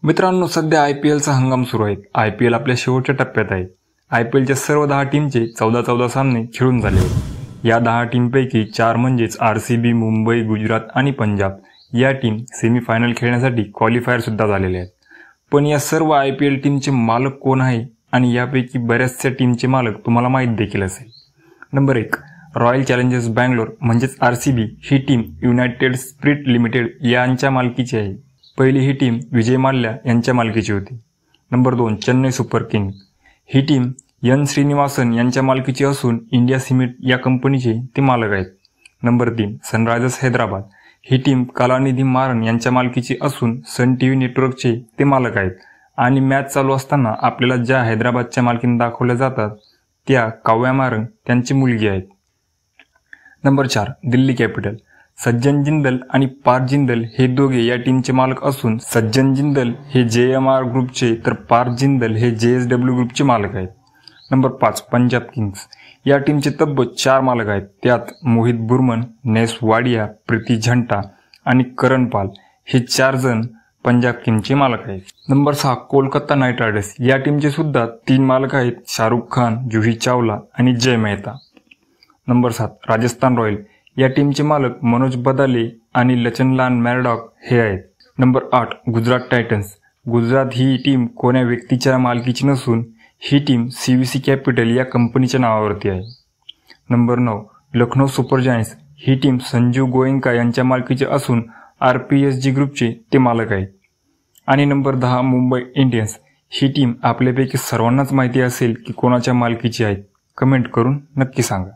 मित्रांनो, सध्या IPLचा हंगाम सुरू आहे. IPL आपल्या शेवटच्या टप्प्यात आहे. IPLच्या सर्व 10 टीमचे 14-14 सामने खेळून झाले आहेत. या 10 टीमपैकी 4 म्हणजेच RCB, मुंबई, गुजरात आणि पंजाब या टीम सेमीफायनल खेळण्यासाठी क्वालिफायर सुद्धा झालेले आहेत. पण या सर्व IPL टीमचे मालक कोण आहे आणि यापैकी बऱ्याचशा टीमचे मालक तुम्हाला माहीत देखील असेल. नंबर 1, रॉयल चॅलेंजर्स बँगलोर म्हणजेच RCB ही टीम युनायटेड स्पिरिट लिमिटेड यांच्या मालकीची आहे. पहिली ही टीम विजय माल्या यांच्या मालकीची होती. नंबर 2, चेन्नई सुपर किंग ही टीम एन श्रीनिवासन यांच्या मालकीची असून इंडिया सिमेंट या कंपनीचे ते मालक आहेत. नंबर 3, सनरायझर्स हैदराबाद ही टीम कलानिधी मारन यांच्या मालकीची असून सन TV नेटवर्कचे ते मालक आहेत आणि मॅच चालू असताना आपल्याला ज्या हैदराबादच्या मालकीने दाखवल्या जातात त्या काव्या मारन त्यांची मुलगी आहेत. नंबर 4, दिल्ली कॅपिटल सज्जन जिंदल आणि पार्थ जिंदल हे दोघे या टीमचे मालक असून सज्जन जिंदल हे JMR ग्रुपचे तर पार्थ जिंदल हे JSW ग्रुपचे मालक आहेत. नंबर 5, पंजाब किंग्स या टीमचे तब्बल 4 मालक आहेत. त्यात मोहित बुरमन, नेस वाडिया, प्रीती झंटा आणि करण पाल हे 4 जण पंजाब किंग्सचे मालक आहेत. नंबर 6, कोलकाता नाईट रायडर्स या टीमचे सुद्धा 3 मालक आहेत. शाहरुख खान, जुही चावला आणि जय मेहता. नंबर 7, राजस्थान रॉयल या टीमचे मालक मनोज बदाले आणि लचनलाल मॅरडॉक हे आहेत. नंबर 8, गुजरात टायटन्स गुजरात ही टीम कोण्या व्यक्तीच्या मालकीची नसून ही टीम CVC कॅपिटल या कंपनीच्या नावावरती आहे. नंबर 9, लखनौ सुपर जायंट्स ही टीम संजीव गोयंका यांच्या मालकीची असून RPSG ग्रुपचे ते मालक आहेत. आणि नंबर 10, मुंबई इंडियन्स ही टीम आपल्यापैकी सर्वांनाच माहिती असेल की कोणाच्या मालकीची आहे. कमेंट करून नक्की सांगा.